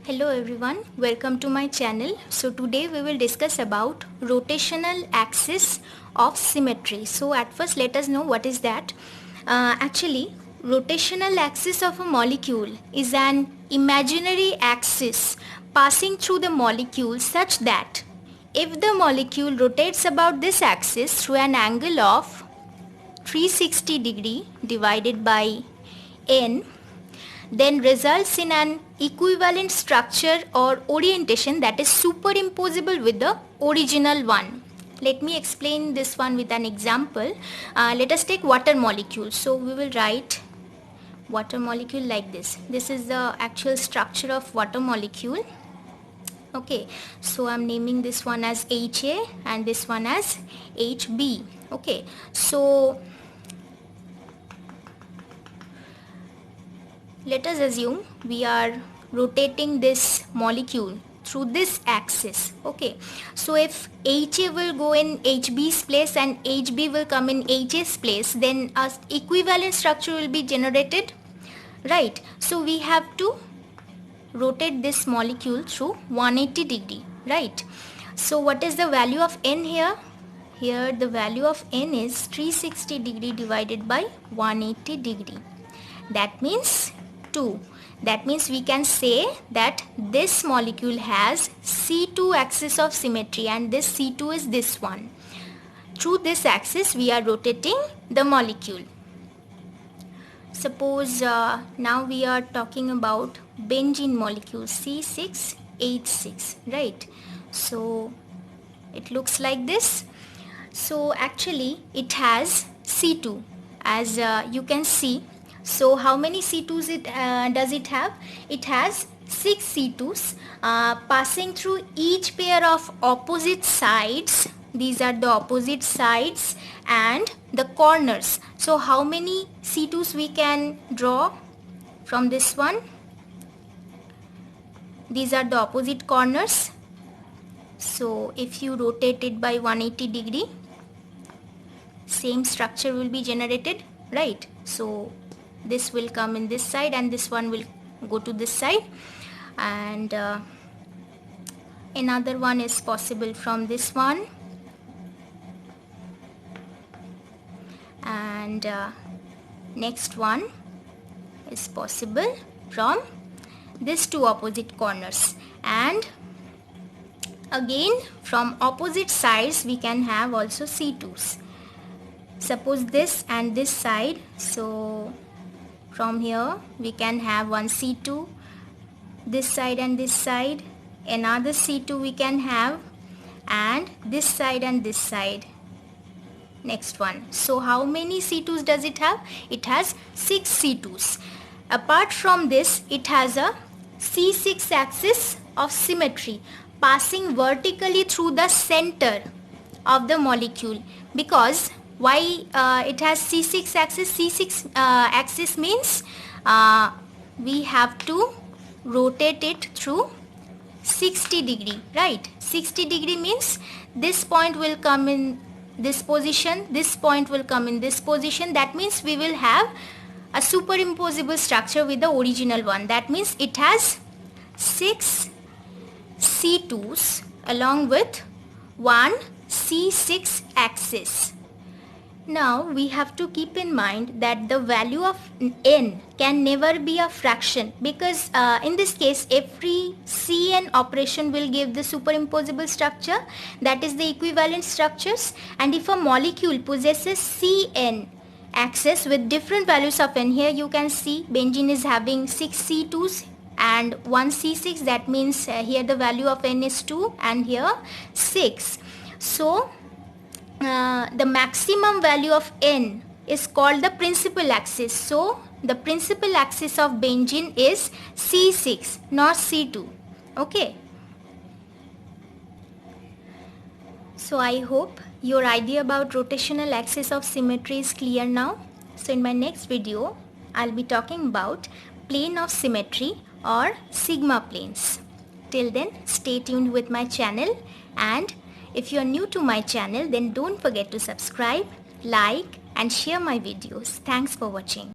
Hello everyone, welcome to my channel. So today we will discuss about rotational axis of symmetry. So at first let us know what is that. Actually, rotational axis of a molecule is an imaginary axis passing through the molecule such that if the molecule rotates about this axis through an angle of 360 degree divided by n, then results in an equivalent structure or orientation that is superimposable with the original one. Let me explain this one with an example. Let us take water molecule. So we will write water molecule like this. This is the actual structure of water molecule. Okay, so I'm naming this one as HA and this one as HB. Okay, so let us assume we are rotating this molecule through this axis. Okay, so if HA will go in HB's place and HB will come in HA's place, then a equivalent structure will be generated, right? So we have to rotate this molecule through 180 degree, right? So what is the value of n here? Here the value of n is 360 degree divided by 180 degree. That means 2. That means we can say that this molecule has C2 axis of symmetry and this C2 is this one. Through this axis we are rotating the molecule. Suppose now we are talking about benzene molecule C6H6, right? So it looks like this. So actually it has C2 as you can see. So how many C2s does it have? It has 6 C2s passing through each pair of opposite sides. These are the opposite sides and the corners. So how many C2s we can draw from this one? These are the opposite corners. So if you rotate it by 180 degree, same structure will be generated, right? So this will come in this side and this one will go to this side, and another one is possible from this one, and next one is possible from these two opposite corners, and again from opposite sides we can have also C2s. Suppose this and this side, so from here we can have one C2, this side and this side, another C2 we can have, and this side and this side, next one. So how many C2s does it have? It has 6 C2s. Apart from this, it has a C6 axis of symmetry passing vertically through the center of the molecule. Because why it has C6 axis? C6 axis means we have to rotate it through 60 degree, right? 60 degree means this point will come in this position, this point will come in this position. That means we will have a superimposable structure with the original one. That means it has 6 C2s along with one C6 axis. Now we have to keep in mind that the value of n can never be a fraction, because in this case every Cn operation will give the superimposable structure, that is the equivalent structures. And if a molecule possesses Cn axis with different values of n, here you can see benzene is having 6 C2s and 1 C6, that means here the value of n is 2 and here 6. So the maximum value of n is called the principal axis. So the principal axis of benzene is C6, not C2. Okay. So I hope your idea about rotational axis of symmetry is clear now. So in my next video, I'll be talking about plane of symmetry or sigma planes. Till then, stay tuned with my channel, and if you are new to my channel, then don't forget to subscribe, like and share my videos. Thanks for watching.